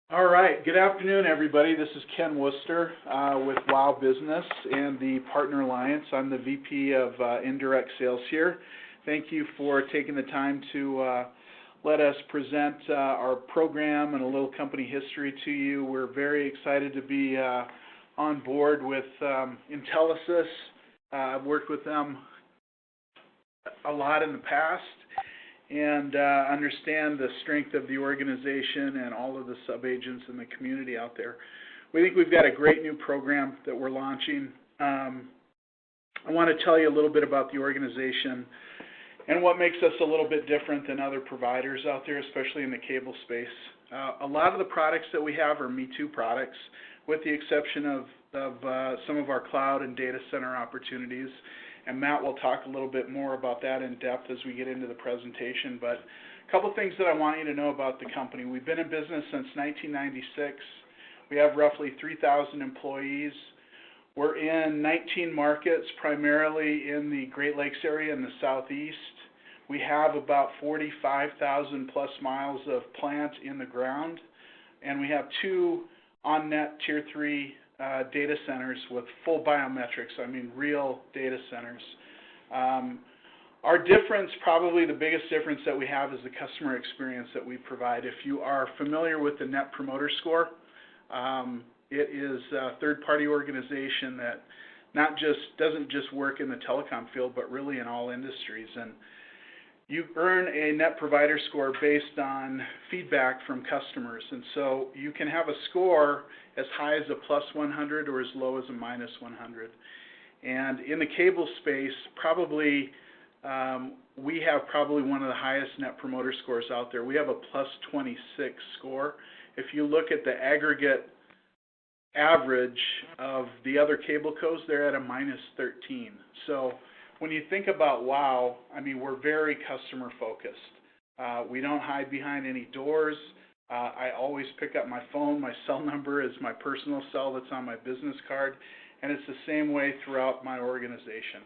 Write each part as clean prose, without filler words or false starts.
All right, good afternoon, everybody. This is Ken Worcester with WOW Business and the Partner Alliance. I'm the VP of Indirect Sales here. Thank you for taking the time to let us present our program and a little company history to you. We're very excited to be on board with Intelisys. I've worked with them a lot in the past and understand the strength of the organization and all of the sub-agents in the community out there. We think we've got a great new program that we're launching. I want to tell you a little bit about the organization and what makes us a little bit different than other providers out there, especially in the cable space. A lot of the products that we have are Me Too products, with the exception of some of our cloud and data center opportunities. And Matt will talk a little bit more about that in depth as we get into the presentation. But a couple things that I want you to know about the company. We've been in business since 1996. We have roughly 3,000 employees. We're in 19 markets, primarily in the Great Lakes area in the southeast. We have about 45,000 plus miles of plant in the ground. And we have 2 on-net Tier 3 data centers with full biometrics, I mean real data centers. Our difference, probably the biggest difference that we have, is the customer experience that we provide. If you are familiar with the Net Promoter Score, it is a third-party organization that doesn't just work in the telecom field, but really in all industries. And you earn a net provider score based on feedback from customers. And so you can have a score as high as a plus 100 or as low as a minus 100. And in the cable space, we have probably one of the highest net promoter scores out there. We have a plus 26 score. If you look at the aggregate average of the other cable codes, they're at a minus 13. So when you think about WOW, I mean, we're very customer focused. We don't hide behind any doors. I always pick up my phone. My cell number is my personal cell that's on my business card, and it's the same way throughout my organization.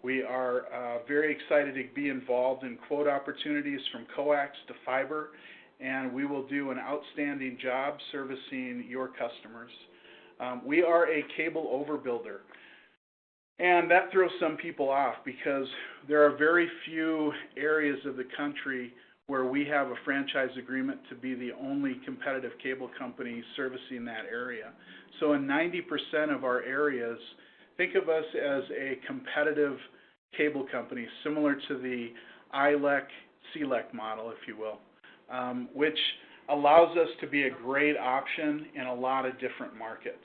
We are very excited to be involved in quote opportunities from coax to fiber, and we will do an outstanding job servicing your customers. We are a cable overbuilder. And that throws some people off because there are very few areas of the country where we have a franchise agreement to be the only competitive cable company servicing that area. So in 90% of our areas, think of us as a competitive cable company, similar to the ILEC, CLEC model, if you will, which allows us to be a great option in a lot of different markets.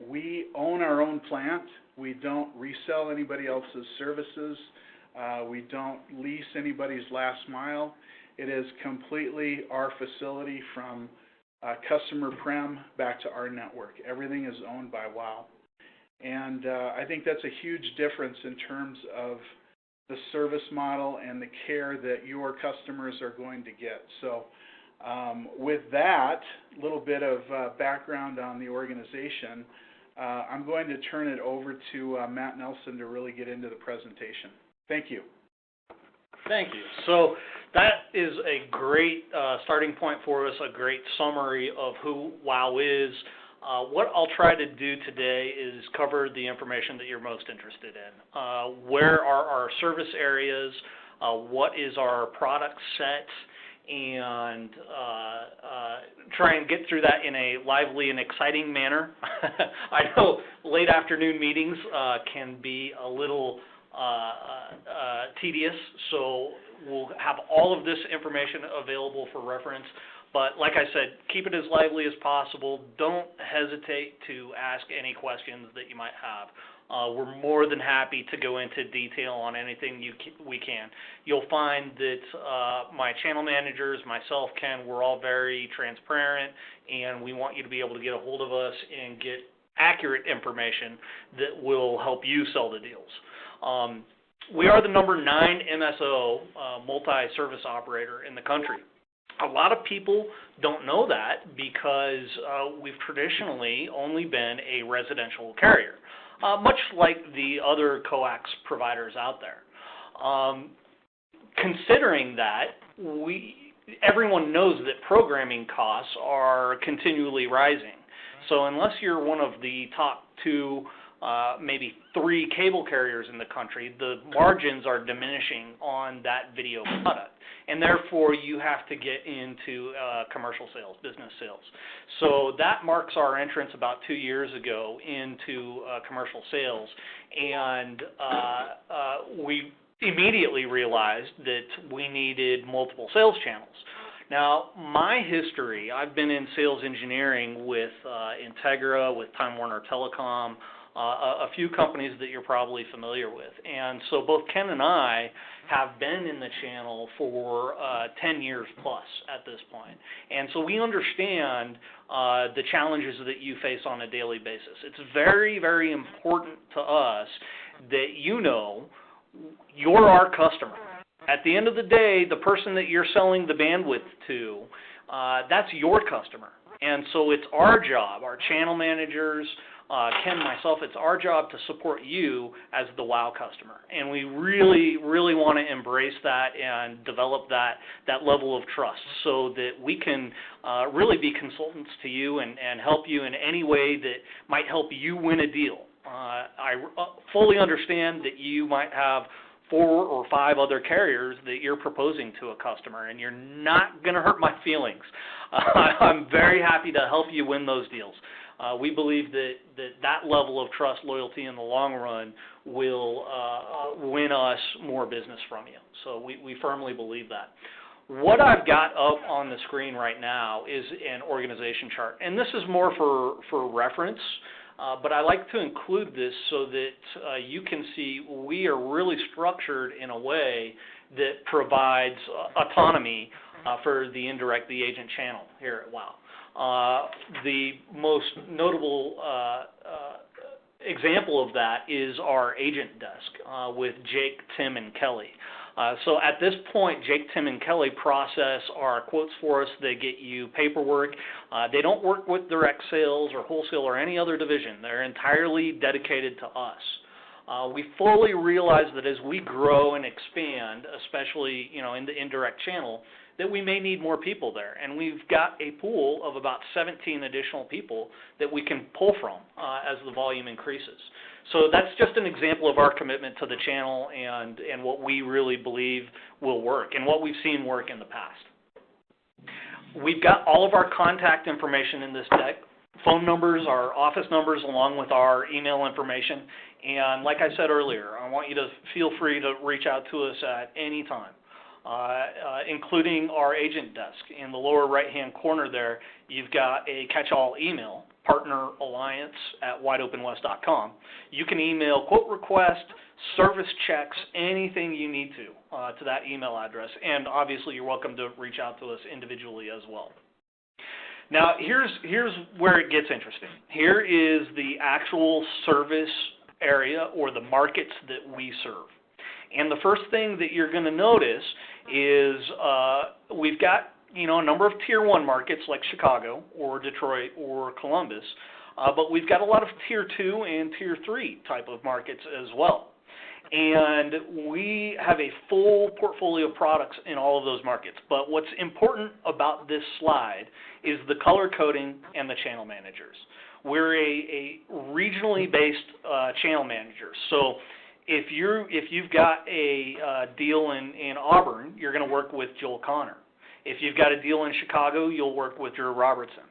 We own our own plant. We don't resell anybody else's services. We don't lease anybody's last mile. It is completely our facility from customer prem back to our network. Everything is owned by WOW. And I think that's a huge difference in terms of the service model and the care that your customers are going to get. So with that little bit of background on the organization, I'm going to turn it over to Matt Nelson to really get into the presentation. Thank you. Thank you. So that is a great starting point for us, a great summary of who WOW is. What I'll try to do today is cover the information that you're most interested in. Where are our service areas? What is our product set? And try and get through that in a lively and exciting manner. I know late afternoon meetings can be a little tedious, so we'll have all of this information available for reference. But like I said, keep it as lively as possible. Don't hesitate to ask any questions that you might have. We're more than happy to go into detail on anything we can. You'll find that my channel managers, myself, Ken, we're all very transparent, and we want you to be able to get a hold of us and get accurate information that will help you sell the deals. We are the number 9 MSO multi-service operator in the country. A lot of people don't know that because we've traditionally only been a residential carrier. Much like the other coax providers out there. Considering that, we everyone knows that programming costs are continually rising. So unless you're one of the top 2, maybe 3 cable carriers in the country, the margins are diminishing on that video product. And therefore, you have to get into commercial sales, business sales. So that marks our entrance about 2 years ago into commercial sales. And we immediately realized that we needed multiple sales channels. Now, my history, I've been in sales engineering with Integra, with Time Warner Telecom, a few companies that you're probably familiar with. And so both Ken and I have been in the channel for 10 years plus at this point. And so we understand the challenges that you face on a daily basis. It's very, very important to us that you know you're our customer. At the end of the day, the person that you're selling the bandwidth to, that's your customer. And so it's our job, our channel managers, Ken, myself, it's our job to support you as the WOW customer. And we really, really want to embrace that and develop that level of trust so that we can really be consultants to you and help you in any way that might help you win a deal. I fully understand that you might have 4 or 5 other carriers that you're proposing to a customer, and you're not going to hurt my feelings. I'm very happy to help you win those deals. We believe that level of trust, loyalty in the long run will win us more business from you. So we firmly believe that. What I've got up on the screen right now is an organization chart, and this is more for reference. But I like to include this so that you can see we are really structured in a way that provides autonomy for the agent channel here at WOW. The most notable example of that is our agent desk with Jake, Tim, and Kelly. So at this point, Jake, Tim, and Kelly process our quotes for us. They get you paperwork. They don't work with direct sales or wholesale or any other division. They're entirely dedicated to us. We fully realize that as we grow and expand, especially in the indirect channel, that we may need more people there. And we've got a pool of about 17 additional people that we can pull from as the volume increases. So that's just an example of our commitment to the channel and what we really believe will work and what we've seen work in the past. We've got all of our contact information in this deck, phone numbers, our office numbers, along with our email information. And like I said earlier, I want you to feel free to reach out to us at any time, including our agent desk. In the lower right-hand corner there, you've got a catch-all email, partneralliance@wideopenwest.com. You can email quote request, service checks, anything you need to that email address. And obviously, you're welcome to reach out to us individually as well. Now, here's where it gets interesting. Here is the actual service area or the markets that we serve. And the first thing that you're going to notice is we've got a number of Tier 1 markets like Chicago or Detroit or Columbus, but we've got a lot of Tier 2 and Tier 3 type of markets as well. And we have a full portfolio of products in all of those markets. But what's important about this slide is the color coding and the channel managers. We're a regionally based channel manager. So if you've got a deal in Auburn, you're going to work with Joel Connor. If you've got a deal in Chicago, you'll work with Drew Robertson,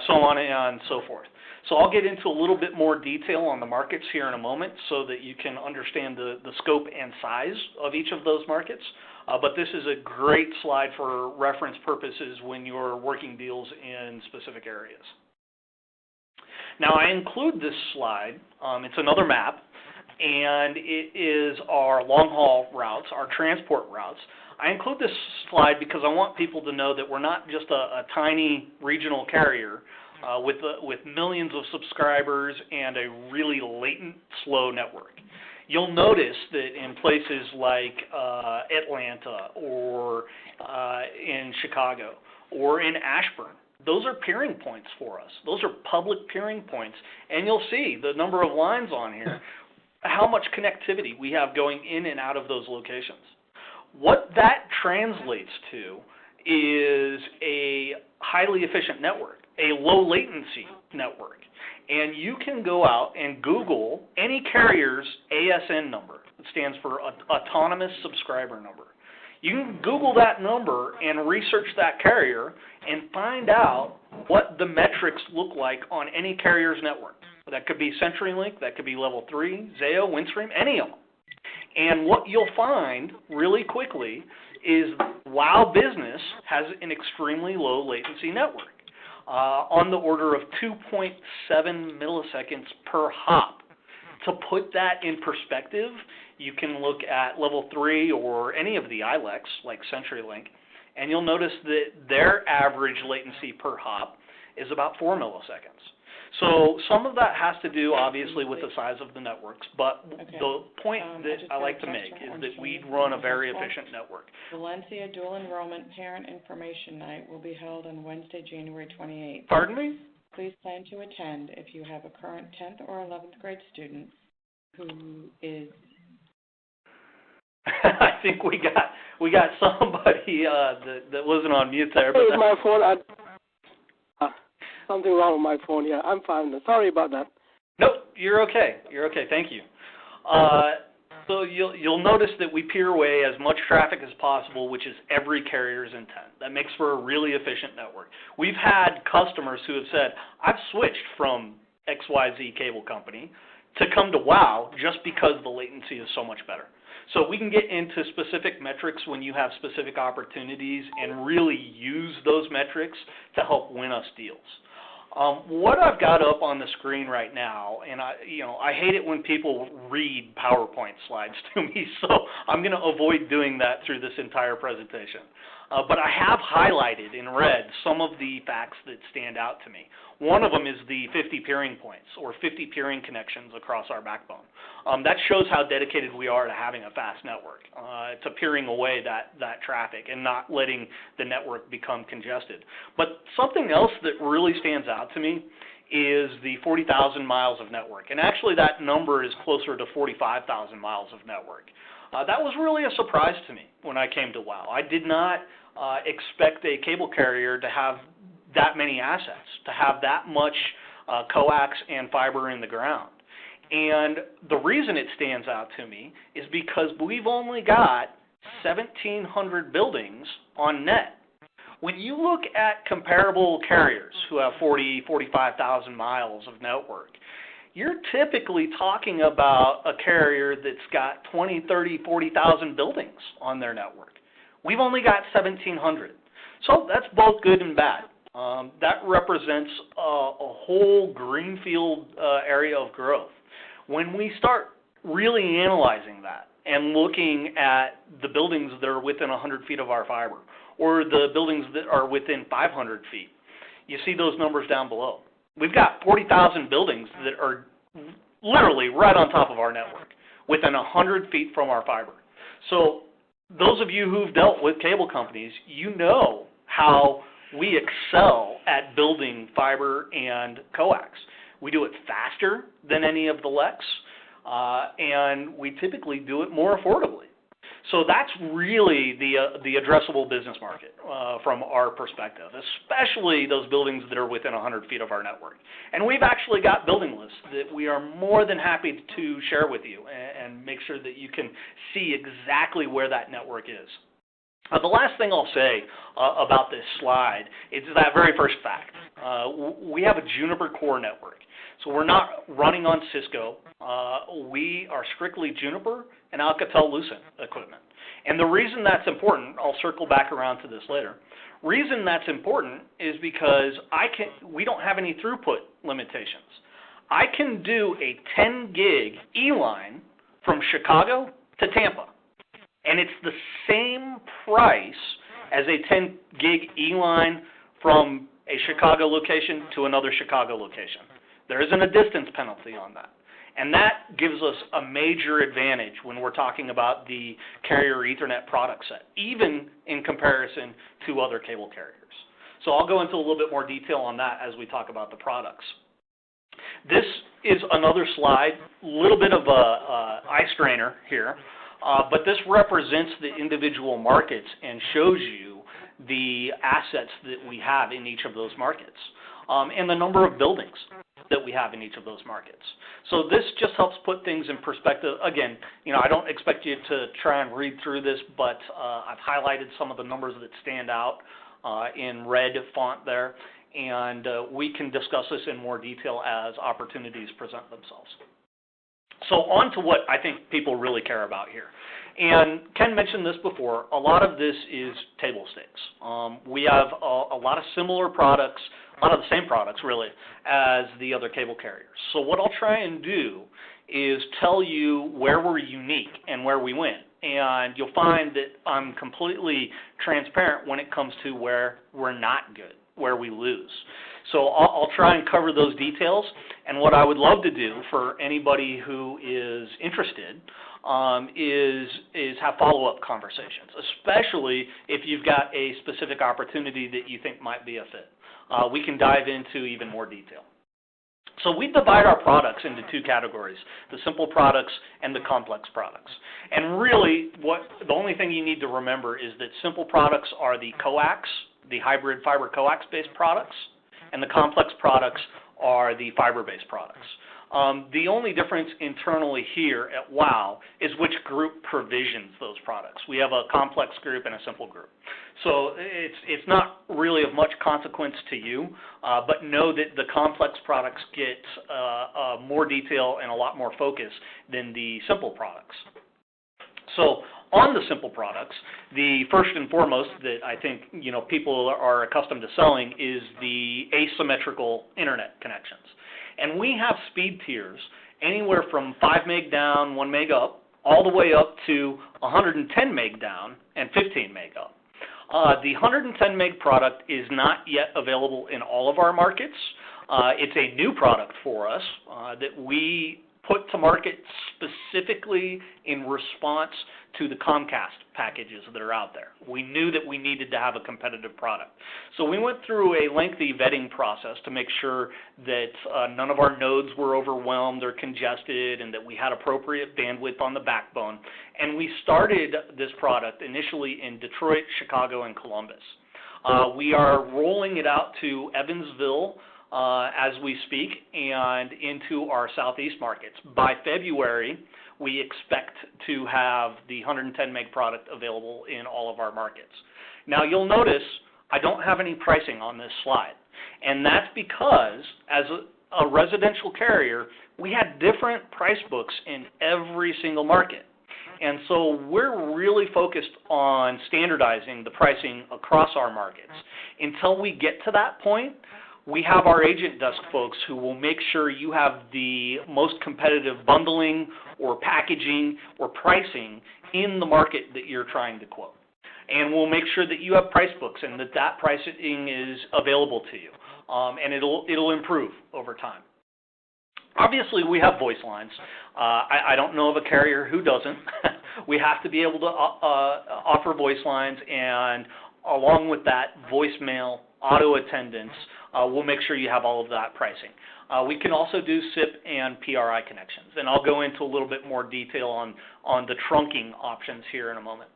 so on and so forth. So I'll get into a little bit more detail on the markets here in a moment so that you can understand the scope and size of each of those markets. But this is a great slide for reference purposes when you're working deals in specific areas. Now, I include this slide. It's another map, and it is our long-haul routes, our transport routes. I include this slide because I want people to know that we're not just a tiny regional carrier with millions of subscribers and a really latent, slow network. You'll notice that in places like Atlanta or in Chicago or in Ashburn, those are peering points for us. Those are public peering points. And you'll see the number of lines on here, how much connectivity we have going in and out of those locations. What that translates to is a highly efficient network, a low latency network. And you can go out and Google any carrier's ASN number. It stands for Autonomous Subscriber Number. You can Google that number and research that carrier and find out what the metrics look like on any carrier's network. That could be CenturyLink, that could be Level 3, Zayo, Windstream, any of them. And what you'll find really quickly is WOW Business has an extremely low latency network, on the order of 2.7 milliseconds per hop. To put that in perspective, you can look at Level 3 or any of the ILECs like CenturyLink, and you'll notice that their average latency per hop is about 4 milliseconds. So some of that has to do, obviously, with the size of the networks, but the point that I like to make is that we run a very efficient network. Valencia Dual Enrollment Parent Information Night will be held on Wednesday, January 28th. Pardon me? Please plan to attend if you have a current 10th or 11th grade student who is... I think we got somebody that wasn't on mute there. But my phone. Something wrong with my phone. Yeah, I'm fine. Sorry about that. Nope, you're okay. You're okay. Thank you. So you'll notice that we peer away as much traffic as possible, which is every carrier's intent. That makes for a really efficient network. We've had customers who have said, I've switched from XYZ cable company to come to WOW just because the latency is so much better. So we can get into specific metrics when you have specific opportunities and really use those metrics to help win us deals. What I've got up on the screen right now, and I hate it when people read PowerPoint slides to me, so I'm going to avoid doing that through this entire presentation. But I have highlighted in red some of the facts that stand out to me. One of them is the 50 peering points, or 50 peering connections across our backbone. That shows how dedicated we are to having a fast network, to peering away that traffic and not letting the network become congested. But something else that really stands out to me is the 40,000 miles of network. And actually that number is closer to 45,000 miles of network. That was really a surprise to me when I came to WOW. I did not expect a cable carrier to have that many assets, to have that much coax and fiber in the ground. And the reason it stands out to me is because we've only got 1,700 buildings on net. When you look at comparable carriers who have 40, 45,000 miles of network, you're typically talking about a carrier that's got 20, 30, 40,000 buildings on their network. We've only got 1,700. So that's both good and bad. That represents a whole greenfield area of growth. When we start really analyzing that and looking at the buildings that are within 100 feet of our fiber, or the buildings that are within 500 feet, you see those numbers down below. We've got 40,000 buildings that are literally right on top of our network, within 100 feet from our fiber. So those of you who've dealt with cable companies, you know how we excel at building fiber and coax. We do it faster than any of the LECs, and we typically do it more affordably. So that's really the addressable business market from our perspective, especially those buildings that are within 100 feet of our network. And we've actually got building lists that we are more than happy to share with you and make sure that you can see exactly where that network is. The last thing I'll say about this slide is that very first fact. We have a Juniper core network. So we're not running on Cisco. We are strictly Juniper and Alcatel-Lucent equipment. And the reason that's important, I'll circle back around to this later, reason that's important is because we don't have any throughput limitations. I can do a 10 gig E-line from Chicago to Tampa. And it's the same price as a 10 gig E-line from a Chicago location to another Chicago location. There isn't a distance penalty on that. And that gives us a major advantage when we're talking about the carrier Ethernet product set, even in comparison to other cable carriers. So I'll go into a little bit more detail on that as we talk about the products. This is another slide, a little bit of a eye strainer here. But this represents the individual markets and shows you the assets that we have in each of those markets, and the number of buildings that we have in each of those markets. So this just helps put things in perspective. Again, I don't expect you to try and read through this, but I've highlighted some of the numbers that stand out in red font there, and we can discuss this in more detail as opportunities present themselves. So on to what I think people really care about here. And Ken mentioned this before, a lot of this is table stakes. We have a lot of similar products, a lot of the same products really, as the other cable carriers. So what I'll try and do is tell you where we're unique and where we win. And you'll find that I'm completely transparent when it comes to where we're not good, where we lose. So I'll try and cover those details. And what I would love to do for anybody who is interested is have follow-up conversations, especially if you've got a specific opportunity that you think might be a fit. We can dive into even more detail. So we divide our products into two categories, the simple products and the complex products. And really, the only thing you need to remember is that simple products are the coax, the hybrid fiber coax-based products, and the complex products are the fiber-based products. The only difference internally here at WOW is which group provisions those products. We have a complex group and a simple group. So it's not really of much consequence to you, but know that the complex products get more detail and a lot more focus than the simple products. So on the simple products, the first and foremost that I think people are accustomed to selling is the asymmetrical internet connections. And we have speed tiers anywhere from 5 meg down, 1 meg up, all the way up to 110 meg down and 15 meg up. The 110 meg product is not yet available in all of our markets. It's a new product for us that we put to market specifically in response to the Comcast packages that are out there. We knew that we needed to have a competitive product. So we went through a lengthy vetting process to make sure that none of our nodes were overwhelmed or congested and that we had appropriate bandwidth on the backbone. And we started this product initially in Detroit, Chicago, and Columbus. We are rolling it out to Evansville as we speak and into our southeast markets. By February, we expect to have the 110 meg product available in all of our markets. Now you'll notice I don't have any pricing on this slide, and that's because as a residential carrier, we had different price books in every single market. And so we're really focused on standardizing the pricing across our markets. Until we get to that point, we have our agent desk folks who will make sure you have the most competitive bundling or packaging or pricing in the market that you're trying to quote. And we'll make sure that you have price books and that pricing is available to you. And it'll improve over time. Obviously, we have voice lines. I don't know of a carrier who doesn't. We have to be able to offer voice lines, and along with that, voicemail, auto attendance. We'll make sure you have all of that pricing. We can also do SIP and PRI connections, and I'll go into a little bit more detail on the trunking options here in a moment.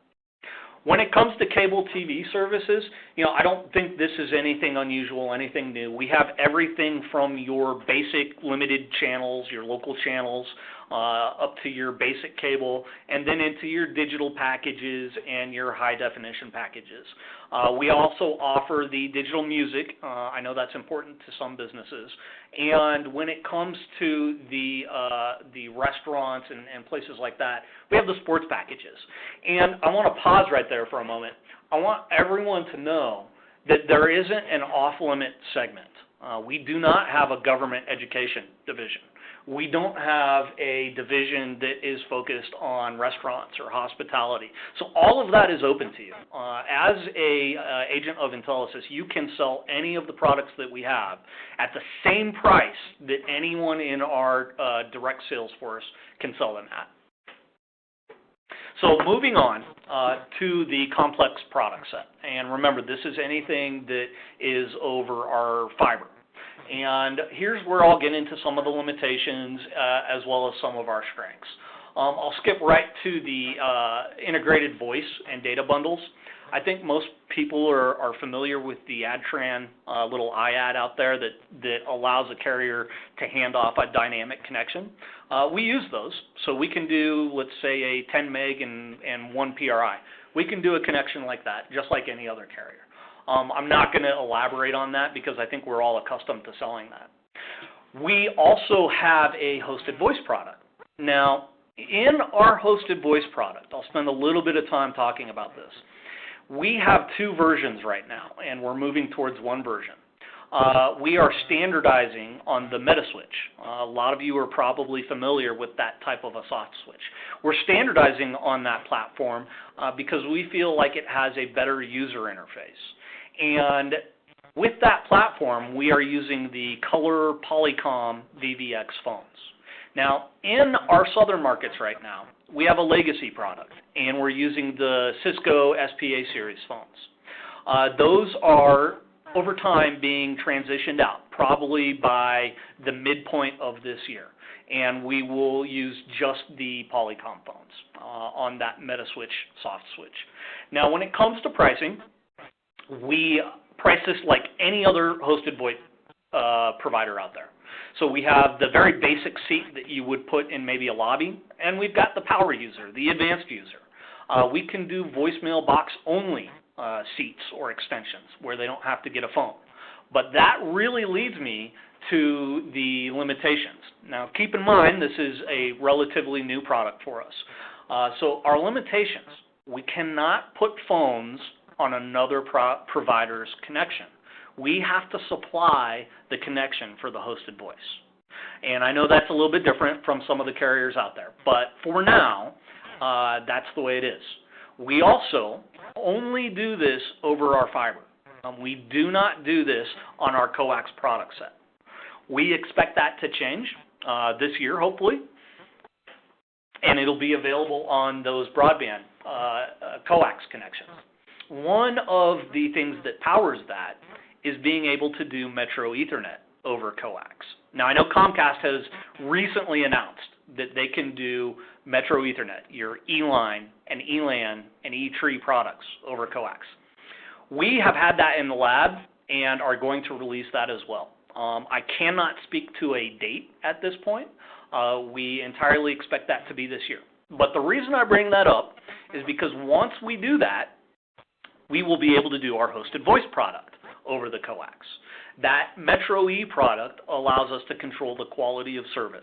When it comes to cable TV services, I don't think this is anything unusual, anything new. We have everything from your basic limited channels, your local channels, up to your basic cable, and then into your digital packages and your high definition packages. We also offer the digital music. I know that's important to some businesses. And when it comes to the restaurants and places like that, we have the sports packages. And I want to pause right there for a moment. I want everyone to know that there isn't an off-limit segment. We do not have a government education division. We don't have a division that is focused on restaurants or hospitality. So all of that is open to you. As a agent of Intelisys, you can sell any of the products that we have at the same price that anyone in our direct sales force can sell them at. So moving on to the complex product set. And remember, this is anything that is over our fiber. And here's where I'll get into some of the limitations as well as some of our strengths. I'll skip right to the integrated voice and data bundles. I think most people are familiar with the AdTran little iAd out there that allows a carrier to hand off a dynamic connection. We use those, so we can do, let's say, a 10 meg and 1 PRI. We can do a connection like that, just like any other carrier. I'm not going to elaborate on that because I think we're all accustomed to selling that. We also have a hosted voice product. Now, in our hosted voice product, I'll spend a little bit of time talking about this. We have 2 versions right now, and we're moving towards 1 version. We are standardizing on the Metaswitch. A lot of you are probably familiar with that type of a soft switch. We're standardizing on that platform because we feel like it has a better user interface. And with that platform, we are using the Color Polycom VVX phones. Now, in our southern markets right now, we have a legacy product, and we're using the Cisco SPA series phones. Those are, over time, being transitioned out, probably by the midpoint of this year. And we will use just the Polycom phones on that Metaswitch soft switch. Now, when it comes to pricing, we price this like any other hosted VoIP provider out there. So we have the very basic seat that you would put in maybe a lobby, and we've got the power user, the advanced user. We can do voicemail box only seats or extensions where they don't have to get a phone. But that really leads me to the limitations. Now, keep in mind, this is a relatively new product for us. So our limitations, we cannot put phones on another provider's connection. We have to supply the connection for the hosted voice. And I know that's a little bit different from some of the carriers out there, but for now, that's the way it is. We also only do this over our fiber. We do not do this on our coax product set. We expect that to change this year, hopefully, and it'll be available on those broadband coax connections. One of the things that powers that is being able to do Metro Ethernet over coax. Now, I know Comcast has recently announced that they can do Metro Ethernet, your E-Line and E-LAN and E-Tree products over coax. We have had that in the lab and are going to release that as well. I cannot speak to a date at this point. We entirely expect that to be this year. But the reason I bring that up is because once we do that, we will be able to do our hosted voice product over the coax. That Metro E product allows us to control the quality of service,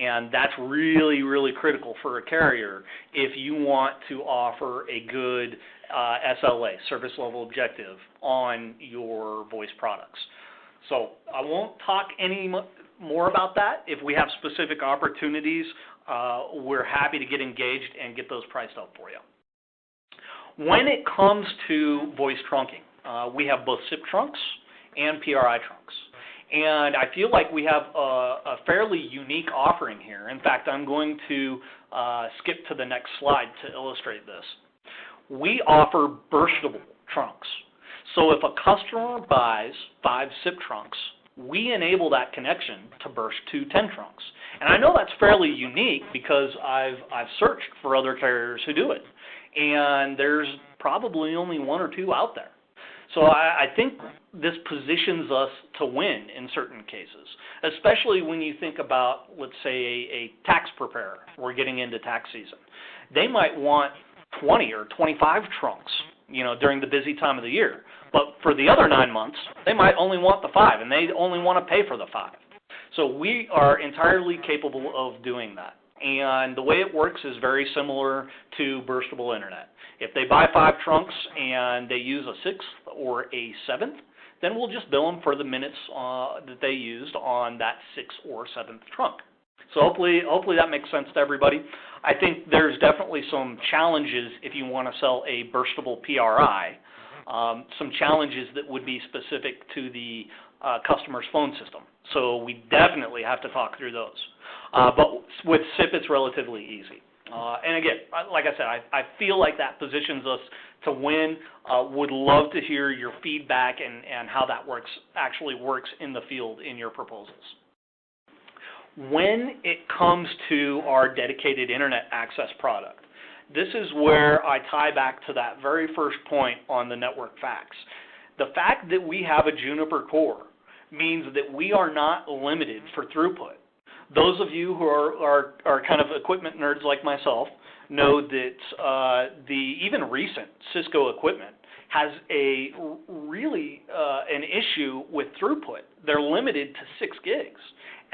and that's really, really critical for a carrier if you want to offer a good SLA, service level objective, on your voice products. So I won't talk any more about that. If we have specific opportunities, we're happy to get engaged and get those priced up for you. When it comes to voice trunking, we have both SIP trunks and PRI trunks. And I feel like we have a fairly unique offering here. In fact, I'm going to skip to the next slide to illustrate this. We offer burstable trunks. So if a customer buys 5 SIP trunks, we enable that connection to burst to 10 trunks. And I know that's fairly unique because I've searched for other carriers who do it. And there's probably only 1 or 2 out there. So I think this positions us to win in certain cases, especially when you think about, let's say, a tax preparer. We're getting into tax season. They might want 20 or 25 trunks, during the busy time of the year. But for the other 9 months, they might only want the 5, and they only want to pay for the 5. So we are entirely capable of doing that. And the way it works is very similar to burstable internet. If they buy 5 trunks and they use a 6th or a 7th, then we'll just bill them for the minutes that they used on that 6th or 7th trunk. So hopefully that makes sense to everybody. I think there's definitely some challenges if you want to sell a burstable PRI, some challenges that would be specific to the customer's phone system. So we definitely have to talk through those. But with SIP, it's relatively easy. And again, like I said, I feel like that positions us to win. Would love to hear your feedback and how that actually works in the field in your proposals. When it comes to our dedicated internet access product, this is where I tie back to that very first point on the network facts. The fact that we have a Juniper core means that we are not limited for throughput. Those of you who are kind of equipment nerds like myself know that the even recent Cisco equipment has a really an issue with throughput. They're limited to 6 gigs.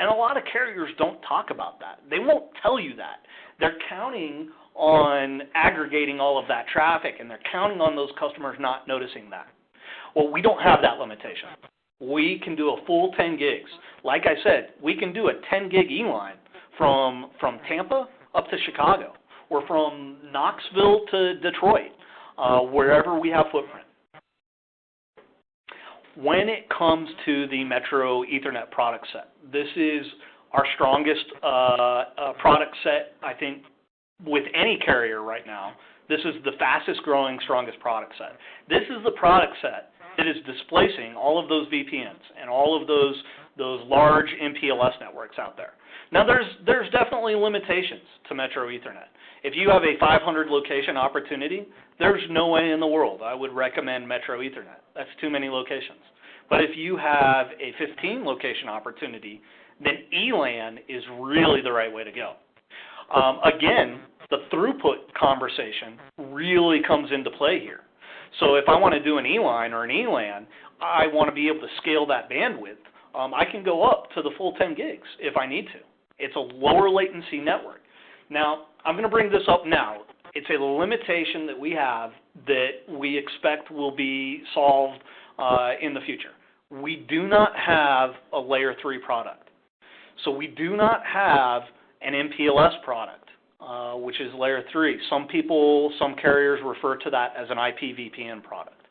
And a lot of carriers don't talk about that. They won't tell you that. They're counting on aggregating all of that traffic, and they're counting on those customers not noticing that. Well, we don't have that limitation. We can do a full 10 gigs. Like I said, we can do a 10 gig E-line from Tampa up to Chicago, or from Knoxville to Detroit, wherever we have footprint. When it comes to the Metro Ethernet product set, this is our strongest product set, I think, with any carrier right now. This is the fastest growing, strongest product set. This is the product set that is displacing all of those VPNs and all of those large MPLS networks out there. Now, there's definitely limitations to Metro Ethernet. If you have a 500 location opportunity, there's no way in the world I would recommend Metro Ethernet. That's too many locations. But if you have a 15 location opportunity, then ELAN is really the right way to go. Again, the throughput conversation really comes into play here. So if I want to do an E-line or an ELAN, I want to be able to scale that bandwidth. I can go up to the full 10 gigs if I need to. It's a lower latency network. Now, I'm going to bring this up now. It's a limitation that we have that we expect will be solved in the future. We do not have a layer 3 product. So we do not have an MPLS product, which is layer 3. Some carriers refer to that as an IPVPN product.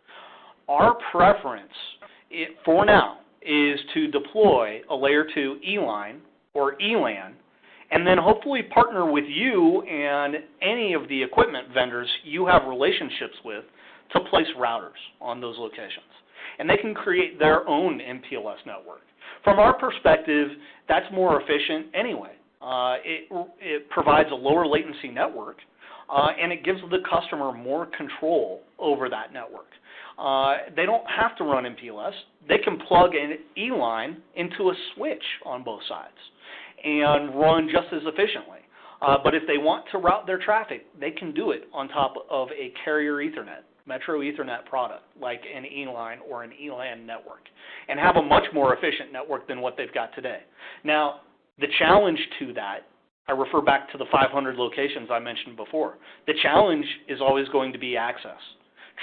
Our preference for now is to deploy a layer 2 E-line or ELAN, and then hopefully partner with you and any of the equipment vendors you have relationships with to place routers on those locations. And they can create their own MPLS network. From our perspective, that's more efficient anyway. It provides a lower latency network, and it gives the customer more control over that network. They don't have to run MPLS. They can plug an E-line into a switch on both sides and run just as efficiently. But if they want to route their traffic, they can do it on top of a carrier Ethernet, Metro Ethernet product, like an E-line or an ELAN network, and have a much more efficient network than what they've got today. Now, the challenge to that, I refer back to the 500 locations I mentioned before. The challenge is always going to be access.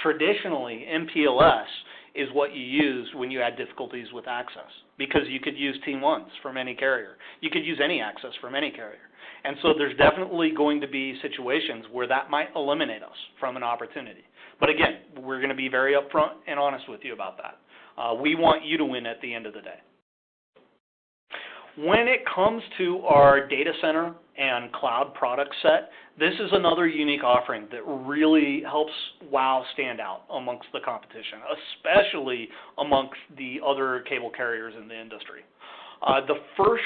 Traditionally, MPLS is what you use when you had difficulties with access, because you could use T1s from any carrier. You could use any access from any carrier. And so there's definitely going to be situations where that might eliminate us from an opportunity. But again, we're going to be very upfront and honest with you about that. We want you to win at the end of the day. When it comes to our data center and cloud product set, this is another unique offering that really helps WOW stand out amongst the competition, especially amongst the other cable carriers in the industry. The first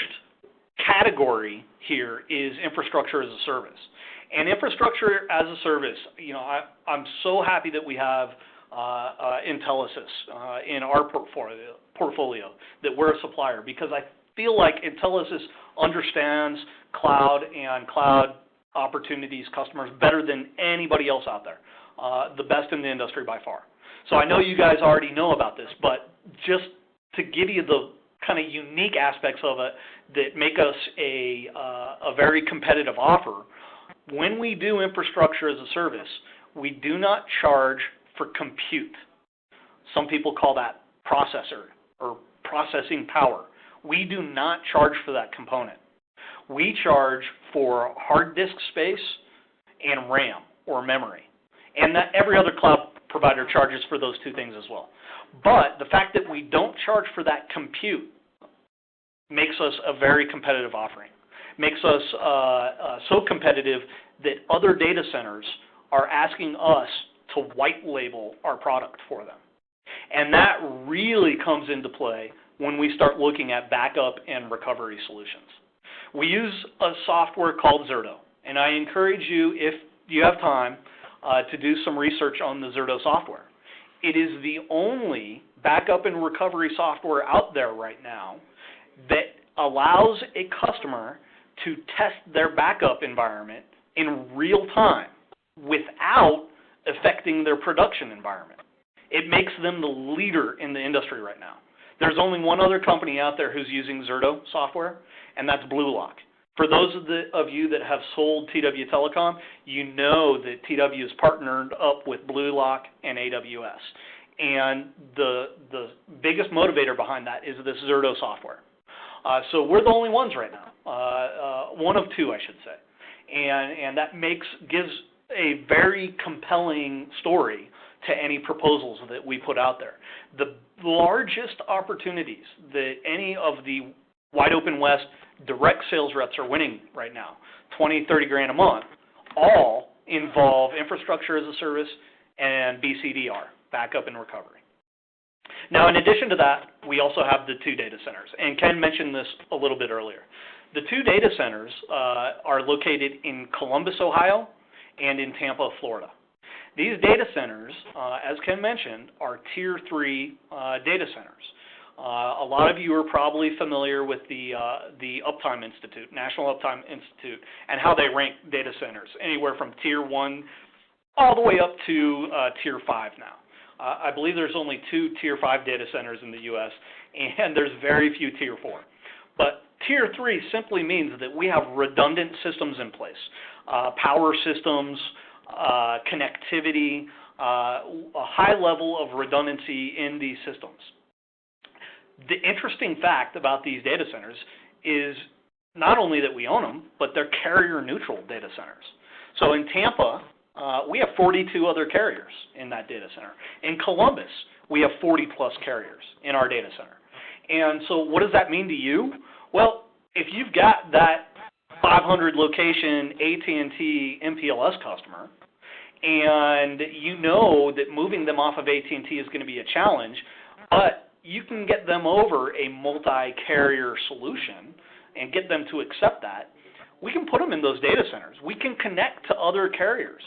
category here is infrastructure as a service. And infrastructure as a service, you know, I'm so happy that we have Intelisys in our portfolio, that we're a supplier, because I feel like Intelisys understands cloud and cloud opportunities, customers, better than anybody else out there, the best in the industry by far. So I know you guys already know about this, but just to give you the kind of unique aspects of it that make us a very competitive offer, when we do infrastructure as a service, we do not charge for compute. Some people call that processor or processing power. We do not charge for that component. We charge for hard disk space and RAM or memory. And that every other cloud provider charges for those two things as well. But the fact that we don't charge for that compute makes us a very competitive offering. Makes us so competitive that other data centers are asking us to white label our product for them. And that really comes into play when we start looking at backup and recovery solutions. We use a software called Zerto, and I encourage you, if you have time to do some research on the Zerto software. It is the only backup and recovery software out there right now that allows a customer to test their backup environment in real time without affecting their production environment. It makes them the leader in the industry right now. There's only one other company out there who's using Zerto software, and that's BlueLock. For those of you that have sold TW Telecom, you know that TW is partnered up with BlueLock and AWS. And the biggest motivator behind that is this Zerto software. So we're the only ones right now, one of two, I should say. And that gives a very compelling story to any proposals that we put out there. The largest opportunities that any of the wide open West direct sales reps are winning right now, 20, 30 grand a month, all involve infrastructure as a service and BCDR, backup and recovery. Now, in addition to that, we also have the 2 data centers, and Ken mentioned this a little bit earlier. The 2 data centers are located in Columbus, Ohio, and in Tampa, Florida. These data centers, as Ken mentioned, are Tier 3 data centers. A lot of you are probably familiar with the Uptime Institute, National Uptime Institute, and how they rank data centers, anywhere from Tier 1 all the way up to Tier 5 now. I believe there's only 2 Tier 5 data centers in the U.S., and there's very few Tier 4. But Tier 3 simply means that we have redundant systems in place, power systems, connectivity, a high level of redundancy in these systems. The interesting fact about these data centers is not only that we own them, but they're carrier-neutral data centers. So in Tampa, we have 42 other carriers in that data center. In Columbus, we have 40-plus carriers in our data center. And so what does that mean to you? Well, if you've got that 500-location AT&T MPLS customer, and you know that moving them off of AT&T is going to be a challenge, but you can get them over a multi-carrier solution and get them to accept that, we can put them in those data centers. We can connect to other carriers.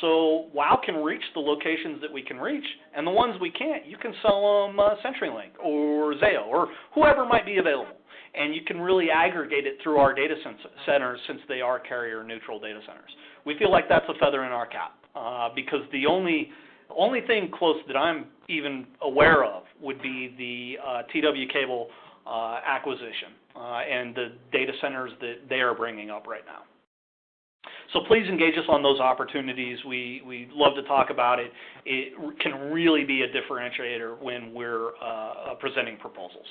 So WOW can reach the locations that we can reach, and the ones we can't, you can sell them CenturyLink or Zayo or whoever might be available. And you can really aggregate it through our data centers since they are carrier-neutral data centers. We feel like that's a feather in our cap because the only thing close that I'm even aware of would be the TW Cable acquisition and the data centers that they are bringing up right now. So please engage us on those opportunities. We love to talk about it. It can really be a differentiator when we're presenting proposals.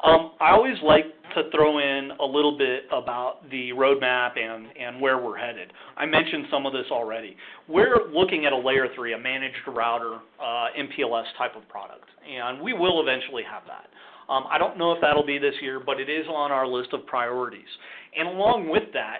I always like to throw in a little bit about the roadmap and where we're headed. I mentioned some of this already. We're looking at a layer 3, a managed router, MPLS type of product, and we will eventually have that. I don't know if that'll be this year, but it is on our list of priorities. And along with that,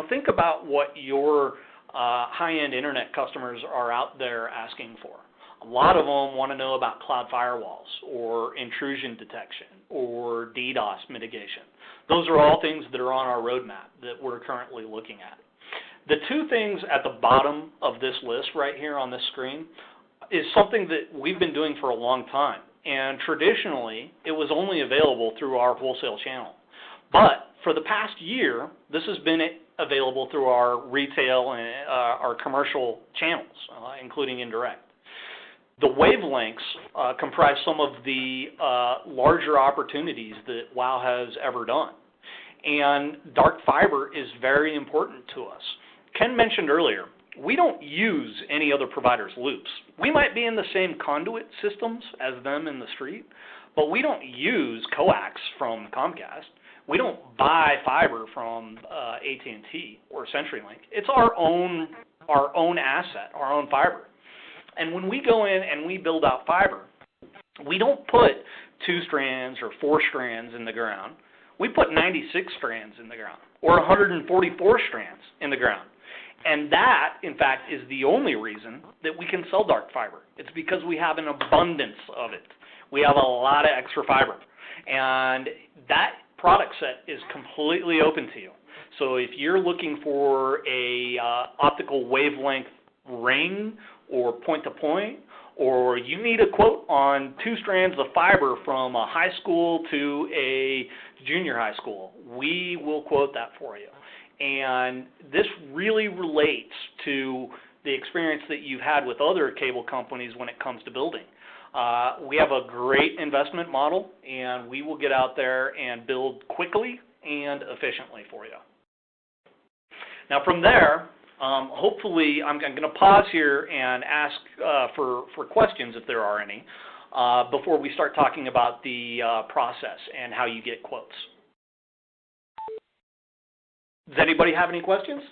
think about what your high-end internet customers are out there asking for. A lot of them want to know about cloud firewalls or intrusion detection or DDoS mitigation. Those are all things that are on our roadmap that we're currently looking at. The 2 things at the bottom of this list right here on this screen is something that we've been doing for a long time. And traditionally, it was only available through our wholesale channel. But for the past year, this has been available through our retail and our commercial channels, including indirect. The wavelengths comprise some of the larger opportunities that WOW has ever done. And dark fiber is very important to us. Ken mentioned earlier, we don't use any other provider's loops. We might be in the same conduit systems as them in the street, but we don't use coax from Comcast. We don't buy fiber from AT&T or CenturyLink. It's our own asset, our own fiber. And when we go in and we build out fiber, we don't put 2 strands or 4 strands in the ground. We put 96 strands in the ground or 144 strands in the ground. And that, in fact, is the only reason that we can sell dark fiber. It's because we have an abundance of it. We have a lot of extra fiber. And that product set is completely open to you. So if you're looking for a optical wavelength ring or point-to-point, or you need a quote on 2 strands of fiber from a high school to a junior high school, we will quote that for you. And this really relates to the experience that you've had with other cable companies when it comes to building. We have a great investment model, and we will get out there and build quickly and efficiently for you. Now from there, hopefully I'm going to pause here and ask for questions if there are any before we start talking about the process and how you get quotes. Does anybody have any questions?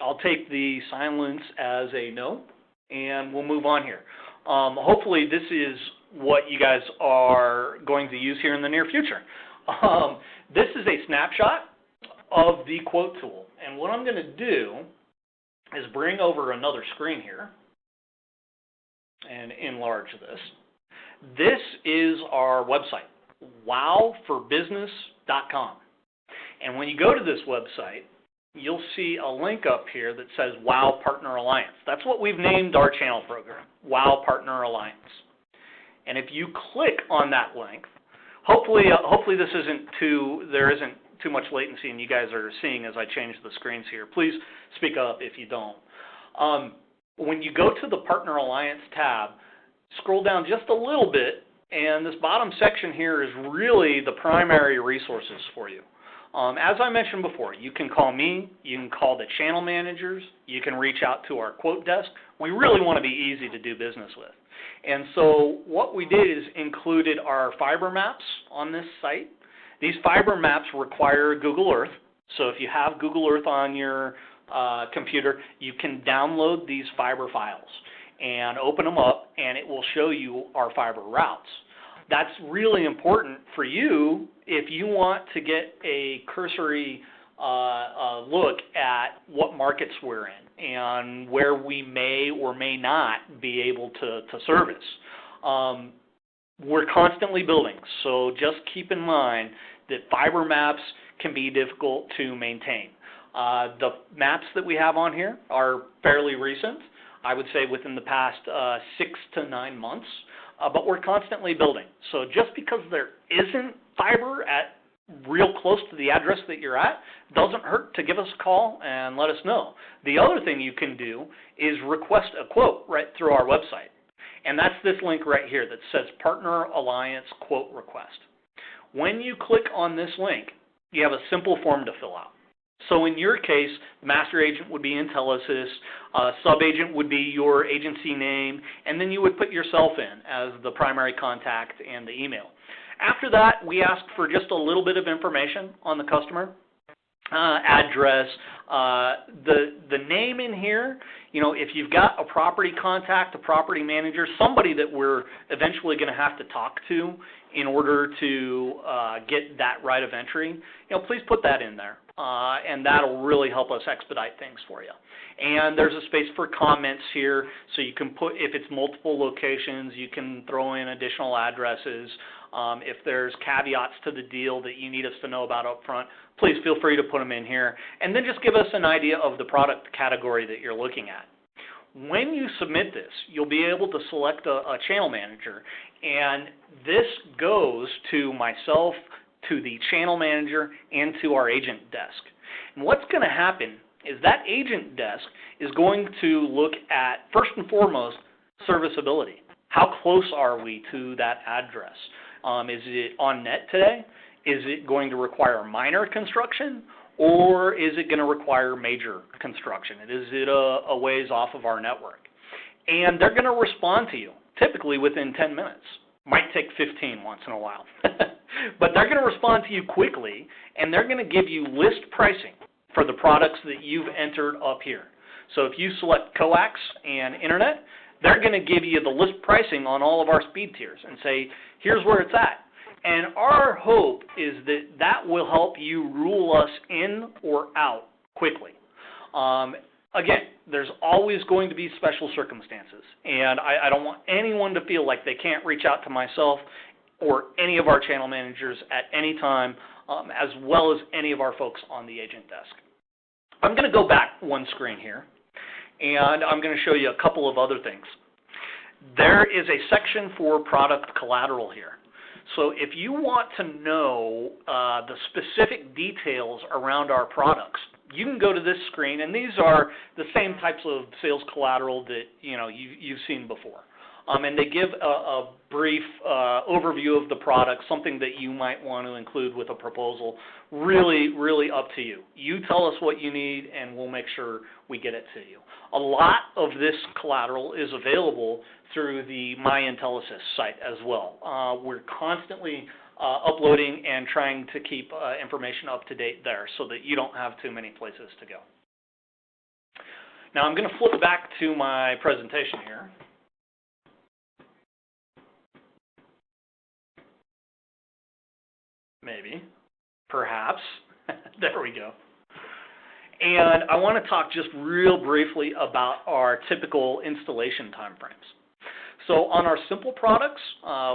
I'll take the silence as a no, and we'll move on here. Hopefully this is what you guys are going to use here in the near future. This is a snapshot of the quote tool, and what I'm going to do is bring over another screen here and enlarge this. This is our website, wowforbusiness.com, and when you go to this website, you'll see a link up here that says WOW Partner Alliance. That's what we've named our channel program, WOW Partner Alliance. And if you click on that link, hopefully this there isn't too much latency and you guys are seeing as I change the screens here. Please speak up if you don't. When you go to the Partner Alliance tab, scroll down just a little bit, and this bottom section here is really the primary resources for you. As I mentioned before, you can call me, you can call the channel managers, you can reach out to our quote desk. We really want to be easy to do business with. And so what we did is included our fiber maps on this site. These fiber maps require Google Earth. So if you have Google Earth on your computer, you can download these fiber files and open them up, and it will show you our fiber routes. That's really important for you if you want to get a cursory look at what markets we're in and where we may or may not be able to service. We're constantly building, so just keep in mind that fiber maps can be difficult to maintain. The maps that we have on here are fairly recent, I would say within the past 6 to 9 months. But we're constantly building. So just because there isn't fiber at real close to the address that you're at, doesn't hurt to give us a call and let us know. The other thing you can do is request a quote right through our website. And that's this link right here that says Partner Alliance Quote Request. When you click on this link, you have a simple form to fill out. So in your case, the master agent would be Intelisys, sub-agent would be your agency name, and then you would put yourself in as the primary contact and the email. After that, we ask for just a little bit of information on the customer, address, the name in here. You know, if you've got a property contact, a property manager, somebody that we're eventually going to have to talk to in order to get that right of entry, you know, please put that in there. And that'll really help us expedite things for you. And there's a space for comments here, so you can put, if it's multiple locations, you can throw in additional addresses. If there's caveats to the deal that you need us to know about up front, please feel free to put them in here. And then just give us an idea of the product category that you're looking at. When you submit this, you'll be able to select a channel manager, and this goes to myself, to the channel manager, and to our agent desk. And what's going to happen is that agent desk is going to look at, first and foremost, serviceability. How close are we to that address? Is it on net today? Is it going to require minor construction? Or is it going to require major construction? Is it a ways off of our network? And they're going to respond to you, typically within 10 minutes. Might take 15 once in a while. But they're going to respond to you quickly, and they're going to give you list pricing for the products that you've entered up here. So if you select coax and internet, they're going to give you the list pricing on all of our speed tiers and say, here's where it's at. And our hope is that that will help you rule us in or out quickly. Again, there's always going to be special circumstances, and I don't want anyone to feel like they can't reach out to myself or any of our channel managers at any time, as well as any of our folks on the agent desk. I'm going to go back one screen here, and I'm going to show you a couple of other things. There is a section for product collateral here. So if you want to know the specific details around our products, you can go to this screen, and these are the same types of sales collateral that you've seen before. And they give a brief overview of the product, something that you might want to include with a proposal. Really, really up to you. You tell us what you need, and we'll make sure we get it to you. A lot of this collateral is available through the My Intelisys site as well. We're constantly uploading and trying to keep information up to date there so that you don't have too many places to go. Now I'm going to flip back to my presentation here. Maybe, perhaps. There we go. And I want to talk just real briefly about our typical installation timeframes. So on our simple products,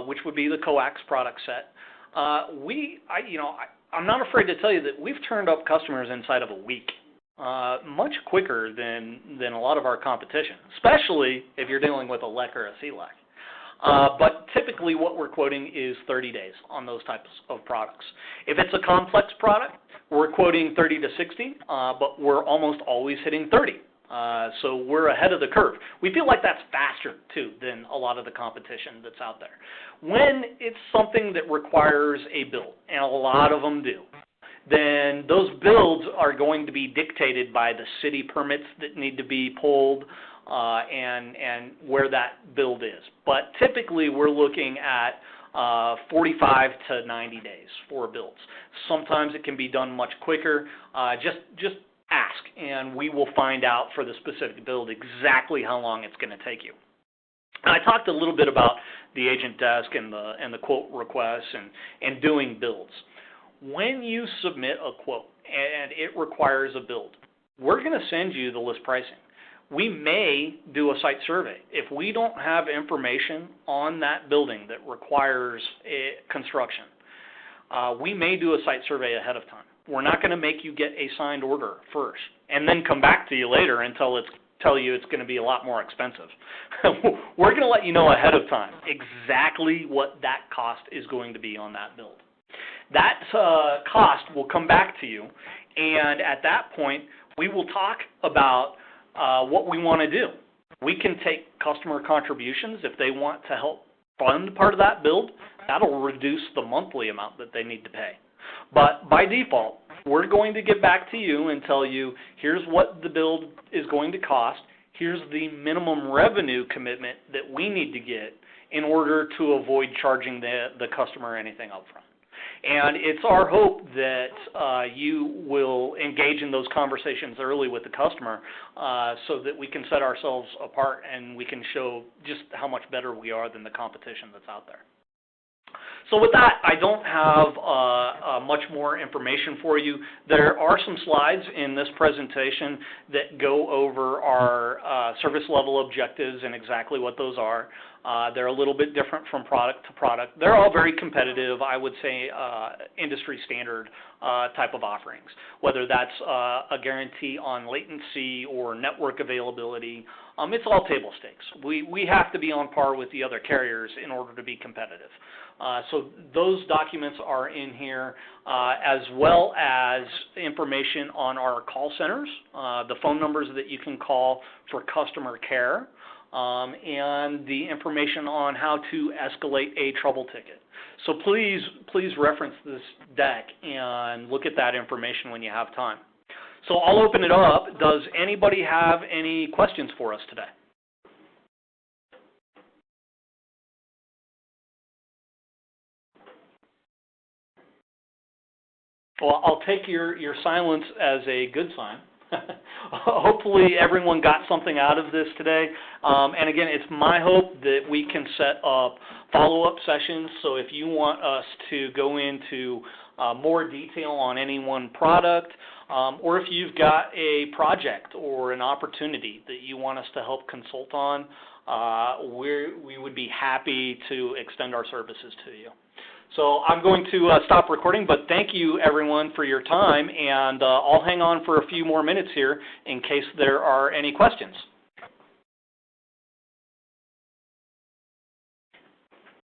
which would be the coax product set, I'm not afraid to tell you that we've turned up customers inside of a week, much quicker than a lot of our competition, especially if you're dealing with a LEC or a CLEC. But typically what we're quoting is 30 days on those types of products. If it's a complex product, we're quoting 30 to 60, but we're almost always hitting 30. So we're ahead of the curve. We feel like that's faster, too, than a lot of the competition that's out there. When it's something that requires a build, and a lot of them do, then those builds are going to be dictated by the city permits that need to be pulled, and where that build is. But typically we're looking at 45 to 90 days for builds. Sometimes it can be done much quicker. Just ask, and we will find out for the specific build exactly how long it's going to take you. And I talked a little bit about the agent desk and the quote requests and doing builds. When you submit a quote and it requires a build, we're going to send you the list pricing. We may do a site survey. If we don't have information on that building that requires construction, we may do a site survey ahead of time. We're not going to make you get a signed order first and then come back to you later and tell you it's going to be a lot more expensive. We're going to let you know ahead of time exactly what that cost is going to be on that build. That cost will come back to you, and at that point, we will talk about what we want to do. We can take customer contributions if they want to help fund part of that build. That'll reduce the monthly amount that they need to pay. But by default, we're going to get back to you and tell you, here's what the build is going to cost, here's the minimum revenue commitment that we need to get in order to avoid charging the customer anything up front. And it's our hope that you will engage in those conversations early with the customer so that we can set ourselves apart and we can show just how much better we are than the competition that's out there. So with that, I don't have much more information for you. There are some slides in this presentation that go over our service level objectives and exactly what those are. They're a little bit different from product to product. They're all very competitive, I would say industry standard type of offerings, whether that's a guarantee on latency or network availability. It's all table stakes. We have to be on par with the other carriers in order to be competitive. So those documents are in here, as well as information on our call centers, the phone numbers that you can call for customer care, and the information on how to escalate a trouble ticket. So please reference this deck and look at that information when you have time. So I'll open it up. Does anybody have any questions for us today? Well, I'll take your silence as a good sign. Hopefully everyone got something out of this today. And again, it's my hope that we can set up follow-up sessions. So if you want us to go into more detail on any one product, or if you've got a project or an opportunity that you want us to help consult on, we would be happy to extend our services to you. So I'm going to stop recording, but thank you everyone for your time, and I'll hang on for a few more minutes here in case there are any questions.